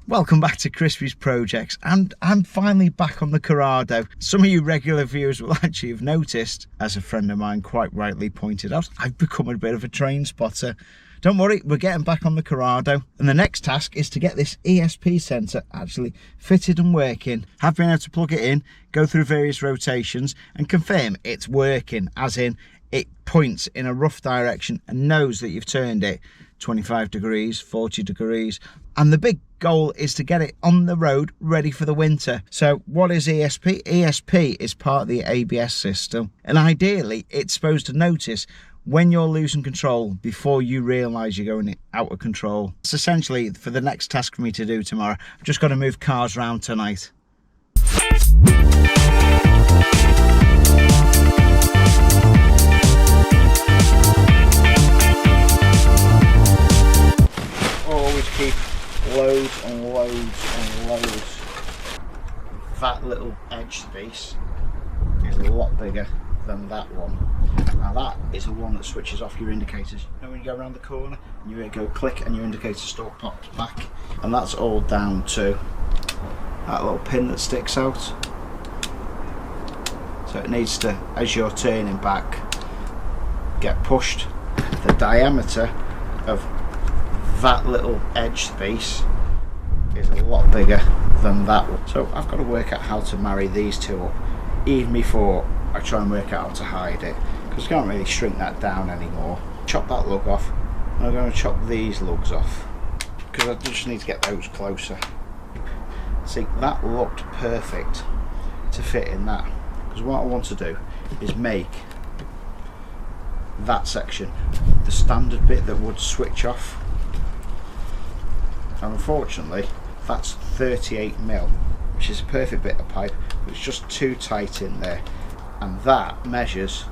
Welcome back to Crispy's Projects, and I'm finally back on the Corrado. Some of you regular viewers will actually have noticed, as a friend of mine quite rightly pointed out, I've become a bit of a train spotter. Don't worry, we're getting back on the Corrado, and the next task is to get this ESP sensor actually fitted and working. Have been able to plug it in, go through various rotations and confirm it's working, as in it points in a rough direction and knows that you've turned it 25 degrees, 40 degrees, and the big goal is to get it on the road ready for the winter. So what is ESP? ESP is part of the ABS system, and ideally it's supposed to notice when you're losing control before you realise you're going out of control. It's essentially for the next task for me to do tomorrow. I've just got to move cars around tonight. Always keep loads and loads and loads. That little edge space is a lot bigger than that one. Now that is the one that switches off your indicators. You know when you go around the corner and you go click and your indicator stalk pops back, and that's all down to that little pin that sticks out. So it needs to, as you're turning back, get pushed. The diameter of that little edge space is a lot bigger than that one. So I've got to work out how to marry these two up, even before I try and work out how to hide it, because I can't really shrink that down anymore. Chop that lug off, and I'm going to chop these lugs off, because I just need to get those closer. See, that looked perfect to fit in that, because what I want to do is make that section the standard bit that would switch off. And unfortunately that's 38mm, which is a perfect bit of pipe, but it's just too tight in there, and that measures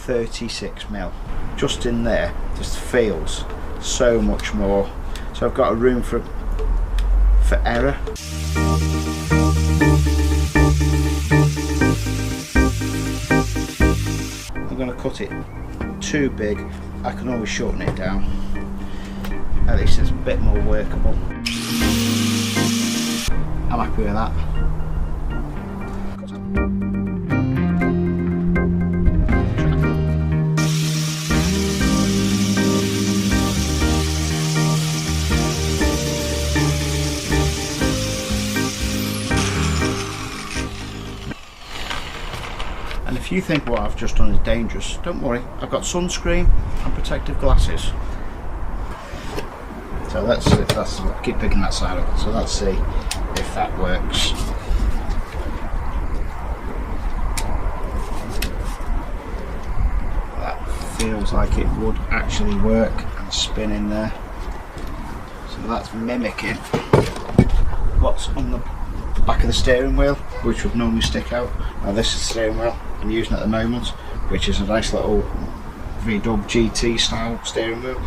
36mm. Just in there just feels so much more, so I've got a room for error. I'm going to cut it too big. I can always shorten it down. At least it's a bit more workable. I'm happy with that. And if you think what I've just done is dangerous, don't worry, I've got sunscreen and protective glasses. So let's see if that's, keep picking that side up, so let's see if that works. That feels like it would actually work and spin in there. So that's mimicking what's on the back of the steering wheel, which would normally stick out. Now this is the steering wheel I'm using at the moment, which is a nice little VW GT style steering wheel.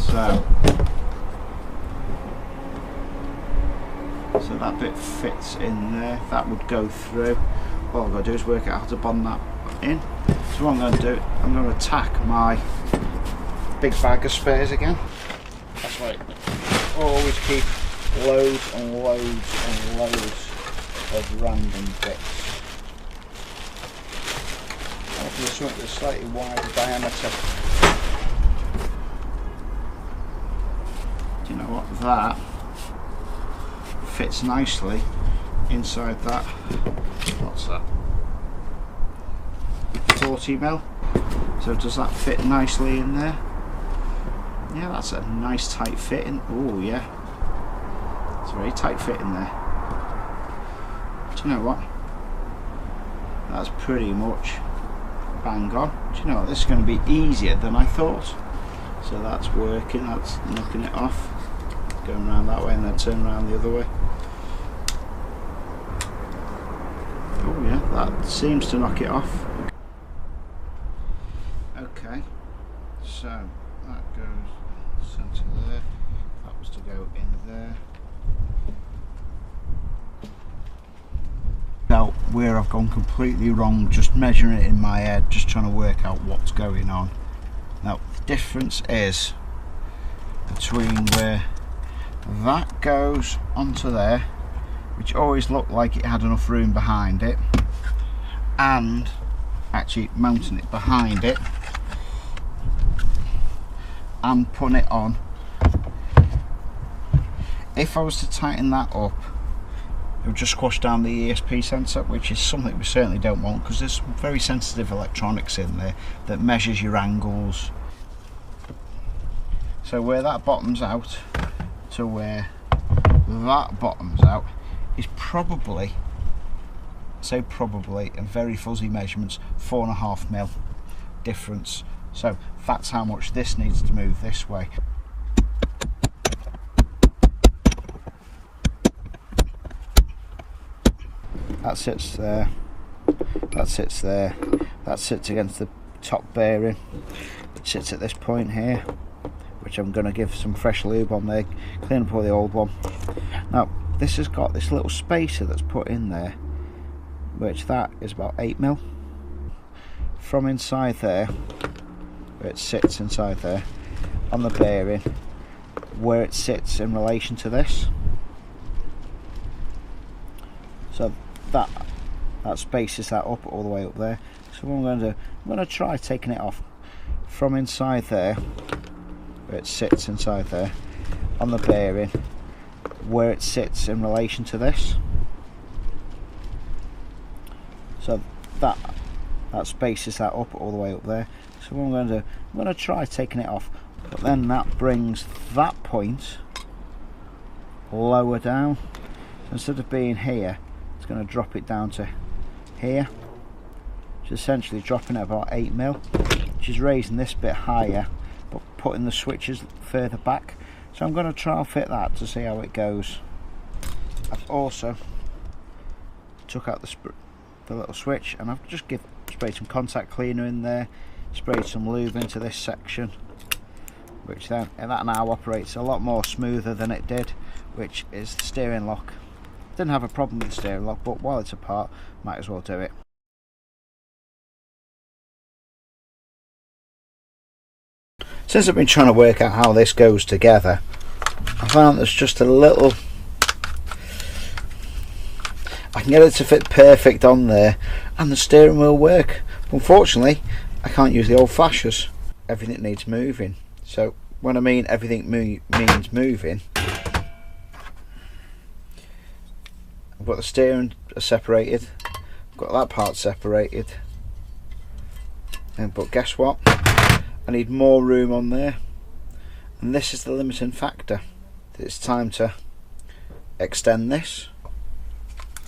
So that bit fits in there, that would go through. All I've got to do is work out how to bond that in. So what I'm going to do, I'm going to tack my big bag of spares again. That's right, always keep loads and loads and loads of random bits. I'll do something with a slightly wider diameter. You know what, that fits nicely inside that. What's that? 40mm. So does that fit nicely in there? Yeah, that's a nice tight fit in. Oh yeah, it's a very tight fit in there. Do you know what? That's pretty much bang on. Do you know what? This is going to be easier than I thought. So that's working, that's knocking it off. Going around that way and then turn around the other way. Oh yeah, that seems to knock it off. Okay, so that goes centre there. That was to go in there. Now where I've gone completely wrong, just measuring it in my head, just trying to work out what's going on. Now the difference is between where that goes onto there, which always looked like it had enough room behind it, and actually mounting it behind it and putting it on. If I was to tighten that up, it would just squash down the ESP sensor, which is something we certainly don't want, because there's some very sensitive electronics in there that measures your angles. So where that bottoms out to where that bottoms out is probably, say probably, a very fuzzy measurements, 4.5mm difference. So that's how much this needs to move this way. That sits there, that sits there, that sits against the top bearing. It sits at this point here, which I'm going to give some fresh lube on there, clean up all the old one. Now this has got this little spacer that's put in there, which that is about 8mm. From inside there, where it sits inside there, on the bearing, where it sits in relation to this. So that spaces that up all the way up there. So what I'm going to do, I'm going to try taking it off from inside there, where it sits inside there, on the bearing, where it sits in relation to this. So that spaces that up all the way up there. So what I'm going to do, I'm going to try taking it off, but then that brings that point lower down. So instead of being here, it's going to drop it down to here, which is essentially dropping it about 8mm, which is raising this bit higher but putting the switches further back. So I'm going to try and fit that to see how it goes. I've also took out the little switch, and I've just sprayed some contact cleaner in there, sprayed some lube into this section, which then, and that now operates a lot more smoother than it did, which is the steering lock. Didn't have a problem with the steering lock, but while it's apart, might as well do it. Since I've been trying to work out how this goes together, I found there's just a little, I can get it to fit perfect on there and the steering wheel work. Unfortunately, I can't use the old flashers. Everything needs moving. So when I mean everything means moving, I've got the steering separated, I've got that part separated, but guess what? I need more room on there, and this is the limiting factor. It's time to extend this.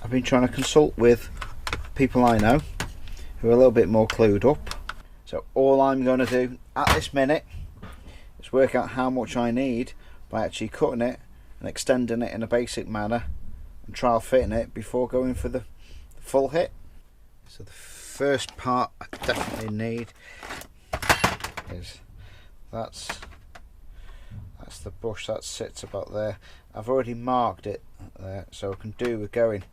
I've been trying to consult with people I know who are a little bit more clued up. So all I'm going to do at this minute is work out how much I need by actually cutting it and extending it in a basic manner and trial fitting it before going for the full hit. So the first part I definitely need is that's the bush that sits about there. I've already marked it there, so I can do with going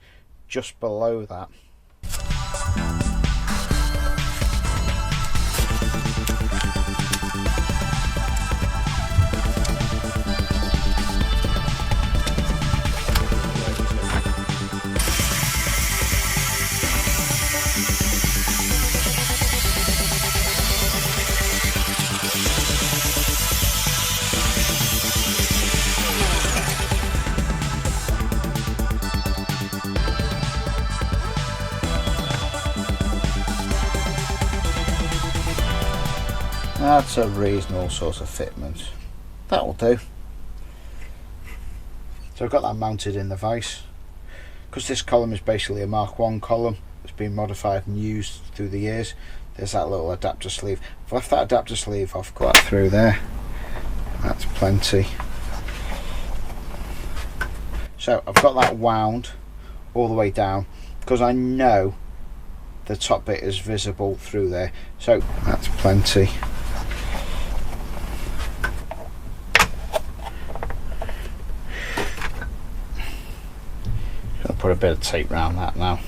just below that. That's a reasonable sort of fitment. That'll do. So I've got that mounted in the vise. Because this column is basically a Mk1 column, it's been modified and used through the years. There's that little adapter sleeve. I've left that adapter sleeve off, got that through there. That's plenty. So I've got that wound all the way down because I know the top bit is visible through there. So that's plenty. Put a bit of tape around that now.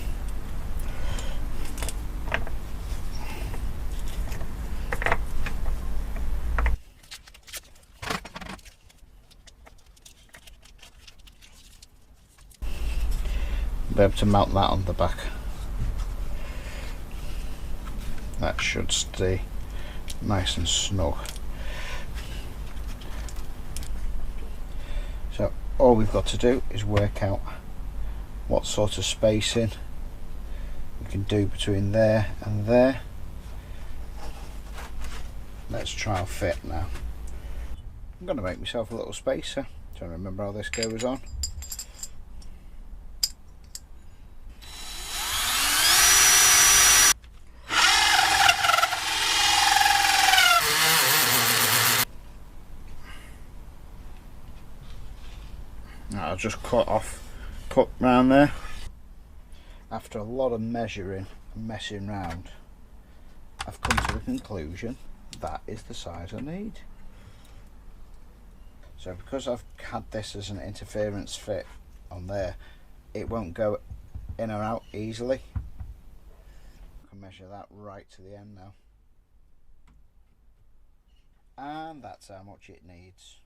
be able to mount that on the back. That should stay nice and snug. So all we've got to do is work out what sort of spacing we can do between there and there. Let's try and fit now. I'm going to make myself a little spacer. Trying to remember how this goes on. I'll just cut round there. After a lot of measuring and messing around, I've come to the conclusion that is the size I need. So because I've had this as an interference fit on there, it won't go in or out easily. I can measure that right to the end now. And that's how much it needs.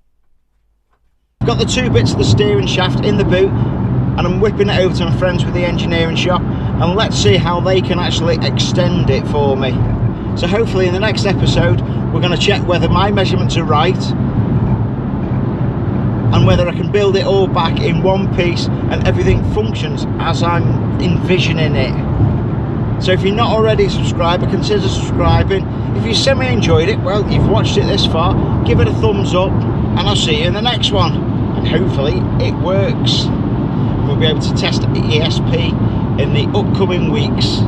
I've got the two bits of the steering shaft in the boot, and I'm whipping it over to my friends with the engineering shop, and let's see how they can actually extend it for me. So hopefully in the next episode we're going to check whether my measurements are right and whether I can build it all back in one piece and everything functions as I'm envisioning it. So if you're not already a subscriber, consider subscribing. If you semi-enjoyed it, well, you've watched it this far, give it a thumbs up, and I'll see you in the next one. And hopefully it works. We'll be able to test ESP in the upcoming weeks.